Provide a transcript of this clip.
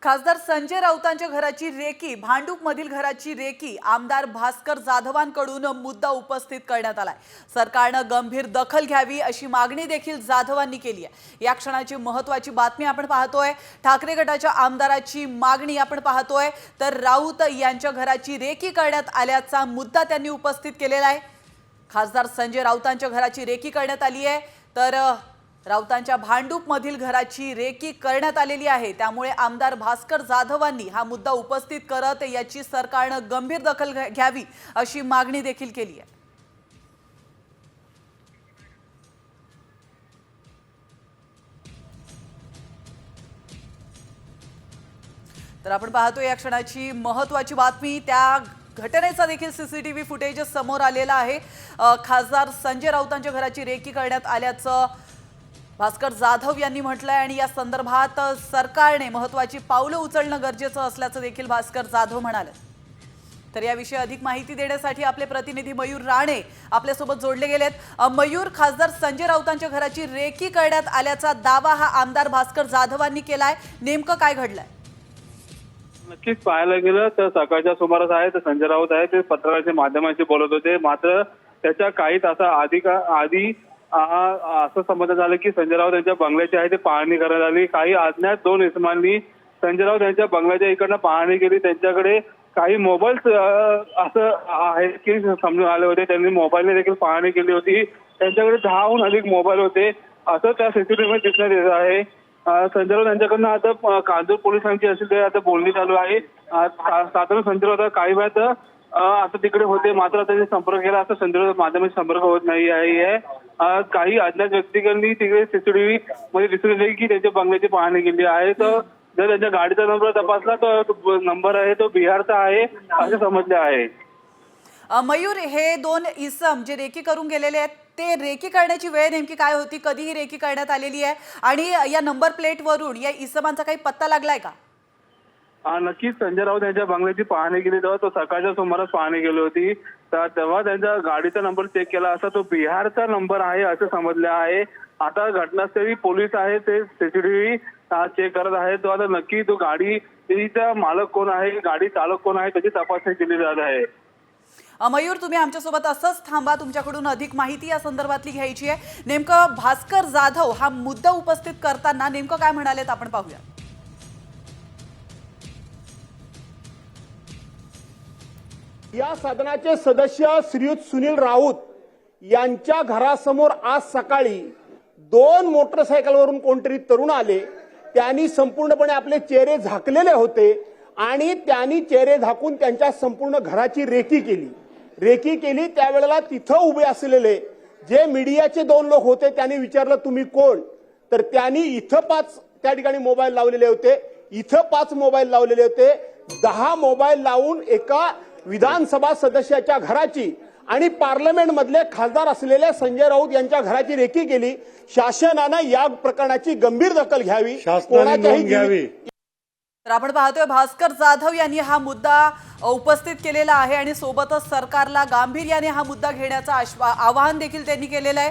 खासदार संजय राऊतांच्या घराची रेकी, भांडूपमधील घराची रेकी आमदार भास्कर जाधवांकडून मुद्दा उपस्थित करण्यात आलाय। सरकारने गंभीर दखल घ्यावी अशी मागणी देखील जाधवांनी केली आहे। या क्षणाची महत्त्वाची बातमी आपण पाहतोय। ठाकरे गटाच्या आमदाराची मागणी आपण पाहतोय, तर राऊत यांच्या घराची रेकी करण्यात आल्याचा मुद्दा त्यांनी उपस्थित केलेला आहे। खासदार संजय राऊतांच्या घराची रेकी करण्यात आली आहे, तर राऊतांच्या भांडूपमधील घराची रेकी करण्यात आलेली आहे। त्यामुळे आमदार भास्कर जाधवांनी हा मुद्दा उपस्थित करत याची सरकारने गंभीर दखल घ्यावी अशी मागणी देखील केली आहे। तर आपण पाहतोय या क्षणाची महत्त्वाची बातमी, त्या घटनेचा देखील सीसीटीव्ही फुटेज समोर आलेला आहे। खासदार संजय राऊतांच्या घराची रेकी करण्यात आल्याचं भास्कर जाधव यांनी म्हटलंय आणि या संदर्भात सरकारने महत्त्वाची पावलं उचलणं गरजेचं असल्याचं देखील भास्कर जाधव म्हणाले। तर याविषयी अधिक माहिती देण्यासाठी आपले प्रतिनिधी मयूर राणे आपल्या सोबत जोडले गेलेत। मयूर, खासदार संजय राऊतांच्या घराची रेकी करण्यात आल्याचा दावा हा आमदार भास्कर जाधवांनी केलाय, नेमकं काय घडलंय? नक्कीच पाहायला गेलं तर सकाळच्या सुमारास आहे तर संजय राऊत आहे ते पत्रकारांच्या माध्यमांशी बोलत होते। मात्र त्याच्या काही आधी असं समजण्यात आलं की संजय राऊत यांच्या बंगल्याची आहे ते पाहणी करण्यात आली। काही अज्ञात दोन इसमांनी संजय राऊत यांच्या बंगल्याच्या इकडनं पाहणी केली। त्यांच्याकडे काही मोबाईल्स असं आहे की समजून आले होते, त्यांनी मोबाईलने देखील पाहणी केली होती। त्यांच्याकडे 10हून अधिक मोबाईल होते असं त्या सीसीटीव्हीमध्ये दिसण्यात येत आहे। संजय राऊत यांच्याकडनं आता कांजूर पोलिसांची असेल ते आता बोलणी चालू आहे। साधारण संजय राऊत काही वेळात आता तिकडे होते, मात्र त्यांनी संपर्क केला असं संजय राऊत माध्यमांशी संपर्क होत नाही आहे। काही अज्ञात व्यक्तींनी तिकडे सीसीटीव्ही मध्ये दिसून येते की त्यांच्या बंगल्याची पाहणी केली आहे। तर जर त्यांच्या गाडीचा नंबर तपासला तर नंबर आहे तो बिहारचा आहे असं समजले आहे। मयूर, हे दोन इसम जे रेकी करून गेलेले आहेत ते रेकी करण्याची वेळ नेमकी काय होती, कधी ही रेकी करण्यात आलेली आहे आणि या नंबर प्लेटवरून या इसमांचा काही पत्ता लागलाय का? नक्कीच संजय राऊत यांच्या बंगल्याची पाहणी केली तेव्हा तो सकाळच्या सुमारास पाहणी केली होती, तर तेव्हा त्यांच्या गाडीचा नंबर चेक केला असता तो बिहारचा नंबर आहे असं समजलं आहे। आता घटनास्थळी पोलीस आहे ते सीसीटीव्ही चेक करत आहे। तो आता नक्की तो गाडीचा मालक कोण आहे, गाडी चालक कोण आहे त्याची तपासणी केली जात आहे। मयूर, तुम्ही आमच्यासोबत असंच थांबा, तुमच्याकडून अधिक माहिती या संदर्भातली घ्यायची आहे। नेमकं भास्कर जाधव हा मुद्दा उपस्थित करताना नेमकं काय म्हणालेत आपण पाहूया। या सदनाचे सदस्य श्रीयुत सुनील राऊत यांच्या घरासमोर आज सकाळी 2 मोटरसायकलवरून कोणतरी तरुण आले। त्यांनी संपूर्णपणे आपले चेहरे झाकलेले होते आणि त्यांनी चेहरे झाकून त्यांच्या संपूर्ण घराची रेकी केली। त्यावेळेला तिथं उभे असलेले जे मीडियाचे 2 लोक होते त्यांनी विचारलं तुम्ही कोण, तर त्यांनी इथं 5 त्या ठिकाणी मोबाईल लावलेले होते, इथं 5 मोबाईल लावलेले होते। 10 मोबाईल लावून एका विधानसभा सदस्याच्या घराची आणि पार्लमेंट मधले खासदार असलेल्या संजय राऊत यांच्या घराची रेकी केली। शासनाने या प्रकरणाची गंभीर दखल घ्यावी, कोणाच्याही। तर आपण पाहतोय भास्कर जाधव यांनी हा मुद्दा उपस्थित केलेला आहे आणि सोबतच सरकारला गांभीर्याने हा मुद्दा घेण्याचं आवाहन देखील त्यांनी केलेलं आहे।